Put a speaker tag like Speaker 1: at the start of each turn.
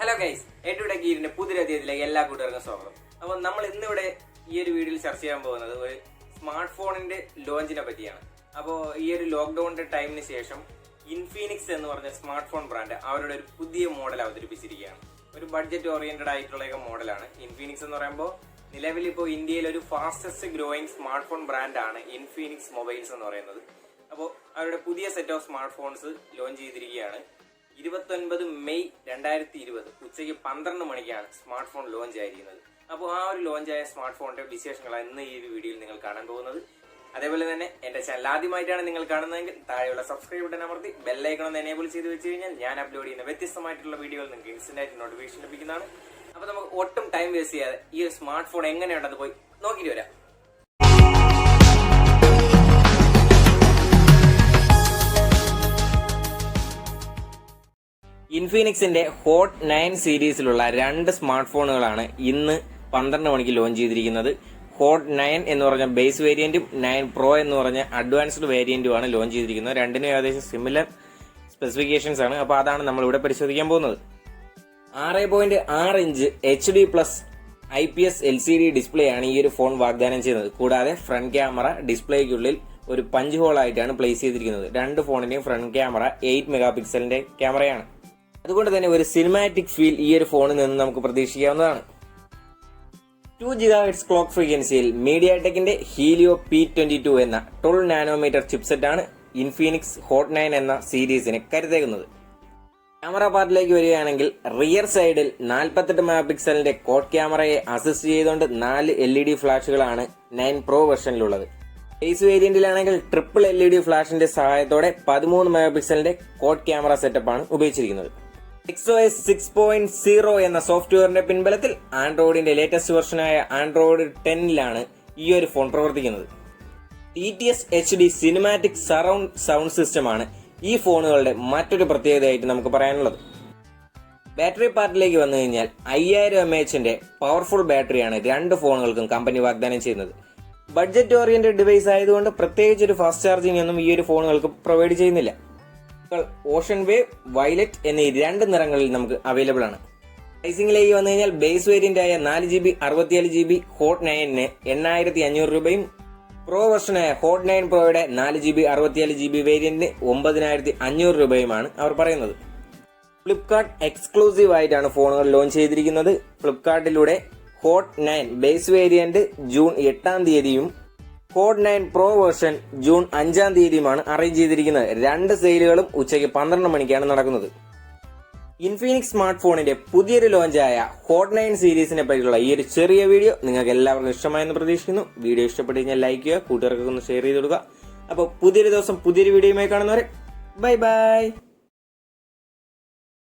Speaker 1: Hello guys, എയുടെ ഗീരിന്റെ പുതിയ അധ്യായത്തിലേക്ക് എല്ലാ കൂട്ടുകാർക്കും സ്വാഗതം. അപ്പോൾ നമ്മൾ ഇന്നിവിടെ ഈ ഒരു വീഡിയോയിൽ ചർച്ച ചെയ്യാൻ പോകുന്നത് ഒരു സ്മാർട്ട് ഫോണിന്റെ ലോഞ്ചിനെ പറ്റിയാണ്. അപ്പോൾ ഈ ഒരു ലോക്ക്ഡൌണിന്റെ ടൈമിന് ശേഷം ഇൻഫിനിക്സ് എന്ന് പറഞ്ഞ സ്മാർട്ട് ഫോൺ ബ്രാൻഡ് അവരുടെ ഒരു പുതിയ മോഡൽ അവതരിപ്പിച്ചിരിക്കുകയാണ്. ഒരു ബഡ്ജറ്റ് ഓറിയന്റഡ് ആയിട്ടുള്ള മോഡലാണ്. ഇൻഫിനിക്സ് എന്ന് പറയുമ്പോൾ നിലവിൽ ഇപ്പോൾ ഇന്ത്യയിൽ ഒരു ഫാസ്റ്റസ്റ്റ് ഗ്രോയിങ് സ്മാർട്ട് ഫോൺ ബ്രാൻഡാണ് ഇൻഫിനിക്സ് മൊബൈൽസ് എന്ന് പറയുന്നത്. അപ്പോൾ അവരുടെ പുതിയ set of smart phones launch ചെയ്തിരിക്കുകയാണ്. 29 മെയ് 2020 ഉച്ചയ്ക്ക് 12 മണിക്കാണ് സ്മാർട്ട് ഫോൺ ലോഞ്ച് ആയിരിക്കുന്നത്. അപ്പോൾ ആ ഒരു ലോഞ്ച് ആയ സ്മാർട്ട് ഫോണിന്റെ വിശേഷങ്ങളാണ് ഇന്ന് ഈ ഒരു വീഡിയോയിൽ നിങ്ങൾ കാണാൻ പോകുന്നത്. അതേപോലെ തന്നെ എന്റെ ചാനൽ ആദ്യമായിട്ടാണ് നിങ്ങൾ കാണുന്നതെങ്കിൽ താഴെയുള്ള സബ്സ്ക്രൈബ് ബട്ടൺ അമർത്തി ബെല്ലൈക്കൺ ഒന്ന് എനേബിൾ ചെയ്ത് വെച്ച് കഴിഞ്ഞാൽ ഞാൻ അപ്ലോഡ് ചെയ്യുന്ന വ്യത്യസ്തമായിട്ടുള്ള വീഡിയോകൾ നിങ്ങൾക്ക് ഇൻസ്റ്റന്റ് ആയിട്ട് നോട്ടിഫിക്കേഷൻ ലഭിക്കുന്നതാണ്. അപ്പോൾ നമുക്ക് ഒട്ടും ടൈം വേസ്റ്റ് ചെയ്യാതെ ഈ ഒരു സ്മാർട്ട് ഫോൺ എങ്ങനെയുണ്ടെന്ന് പോയി നോക്കിയിട്ട് വരാം. ഇൻഫിനിക്സിന്റെ ഹോട്ട് 9 സീരീസിലുള്ള 2 സ്മാർട്ട് ഫോണുകളാണ് ഇന്ന് 12 മണിക്ക് ലോഞ്ച് ചെയ്തിരിക്കുന്നത്. ഹോട്ട് 9 എന്ന് പറഞ്ഞ ബേസ് വേരിയന്റും 9 പ്രോ എന്ന് പറഞ്ഞ അഡ്വാൻസ്ഡ് വേരിയന്റുമാണ് ലോഞ്ച് ചെയ്തിരിക്കുന്നത്. രണ്ടിനും ഏകദേശം സിമിലർ സ്പെസിഫിക്കേഷൻസ് ആണ്. അപ്പോൾ അതാണ് നമ്മൾ ഇവിടെ പരിശോധിക്കാൻ പോകുന്നത്. 6.6 inch HD+ IPS LCD display ആണ് ഈ ഒരു ഫോൺ വാഗ്ദാനം ചെയ്യുന്നത്. കൂടാതെ ഫ്രണ്ട് ക്യാമറ ഡിസ്പ്ലേക്കുള്ളിൽ ഒരു പഞ്ച് ഹോൾ ആയിട്ടാണ് പ്ലേസ് ചെയ്തിരിക്കുന്നത്. രണ്ട് ഫോണിന്റെയും ഫ്രണ്ട് ക്യാമറ 8 മെഗാ പിക്സലിന്റെ ക്യാമറയാണ്. അതുകൊണ്ട് തന്നെ ഒരു സിനിമാറ്റിക് ഫീൽ ഈ ഒരു ഫോണിൽ നിന്ന് നമുക്ക് പ്രതീക്ഷിക്കാവുന്നതാണ്. 2 GHz ക്ലോക്ക് ഫ്രീക്വൻസിയിൽ മീഡിയാടെക്കിന്റെ ഹീലിയോ P22 എന്ന 12 നാനോമീറ്റർ ചിപ്സെറ്റ് ആണ് ഇൻഫിനിക്സ് ഹോട്ട് 9 എന്ന സീരീസിന് കരുതേക്കുന്നത്. ക്യാമറ പാർട്ടിലേക്ക് വരികയാണെങ്കിൽ റിയർ സൈഡിൽ 48 മെഗാ പിക്സലിന്റെ കോഡ് ക്യാമറയെ അസിസ്റ്റ് ചെയ്തുകൊണ്ട് 4 LED ഫ്ലാഷുകളാണ് 9 പ്രോ വെർഷനിലുള്ളത്. ബേസ് വേരിയന്റിലാണെങ്കിൽ ട്രിപ്പിൾ LED ഫ്ലാഷിന്റെ സഹായത്തോടെ 13 മെഗാ പിക്സലിന്റെ കോഡ് ക്യാമറ സെറ്റപ്പാണ് ഉപയോഗിച്ചിരിക്കുന്നത്. XOS 6.0 എന്ന സോഫ്റ്റ്വെയറിന്റെ പിൻബലത്തിൽ ആൻഡ്രോയിഡിന്റെ ലേറ്റസ്റ്റ് വെർഷനായ ആൻഡ്രോയിഡ് 10 ഈ ഒരു ഫോൺ പ്രവർത്തിക്കുന്നത്. TTS HD cinematic surround sound സിസ്റ്റമാണ് ഈ ഫോണുകളുടെ മറ്റൊരു പ്രത്യേകതയായിട്ട് നമുക്ക് പറയാനുള്ളത്. ബാറ്ററി പാർട്ടിലേക്ക് വന്നു കഴിഞ്ഞാൽ 5000 mAh പവർഫുൾ ബാറ്ററിയാണ് രണ്ട് ഫോണുകൾക്കും കമ്പനി വാഗ്ദാനം ചെയ്യുന്നത്. ബഡ്ജറ്റ് ഓറിയന്റഡ് ഡിവൈസ് ആയതുകൊണ്ട് പ്രത്യേകിച്ച് ഒരു ഫാസ്റ്റ് ചാർജിംഗ് ഒന്നും ഈ ഒരു ഫോണുകൾക്ക് പ്രൊവൈഡ് ചെയ്യുന്നില്ല. ഓഷൻ വേവ്, വയലറ്റ് എന്നീ 2 നിറങ്ങളിൽ നമുക്ക് അവൈലബിൾ ആണ്. പ്രൈസിംഗിലേക്ക് വന്നു കഴിഞ്ഞാൽ ബേസ് വേരിയന്റ് ആയ 4GB 67GB ഹോട്ട് 9 8500 രൂപയും പ്രോ വെർഷനായ ഹോട്ട് 9 പ്രോയുടെ 4GB 67GB വേരിയന്റിന് 9500 രൂപയുമാണ് അവർ പറയുന്നത്. ഫ്ലിപ്കാർട്ട് എക്സ്ക്ലൂസീവ് ആയിട്ടാണ് ഫോണുകൾ ലോഞ്ച് ചെയ്തിരിക്കുന്നത്. ഫ്ലിപ്കാർട്ടിലൂടെ Hot 9 base variant June 8 Hot 9 Pro version June 5 arrange ചെയ്തിരിക്കുന്നത്. 2 സെയിലുകളും ഉച്ചയ്ക്ക് 12 മണിക്കാണ് നടക്കുന്നത്. ഇൻഫിനിക്സ് സ്മാർട്ട് ഫോണിന്റെ പുതിയൊരു ലോഞ്ചായ ഹോട്ട് 9 സീരീസിനെ പറ്റിയുള്ള ഈ ഒരു ചെറിയ വീഡിയോ നിങ്ങൾക്ക് എല്ലാവർക്കും ഇഷ്ടമായെന്ന് പ്രതീക്ഷിക്കുന്നു. വീഡിയോ ഇഷ്ടപ്പെട്ടു കഴിഞ്ഞാൽ ലൈക്ക് ചെയ്യുക, കൂട്ടുകാർക്കൊക്കെ ഒന്ന് ഷെയർ ചെയ്ത് കൊടുക്കുക. അപ്പോൾ പുതിയൊരു ദിവസം പുതിയൊരു വീഡിയോയുമായി കാണുന്നവരെ ബൈ ബൈ.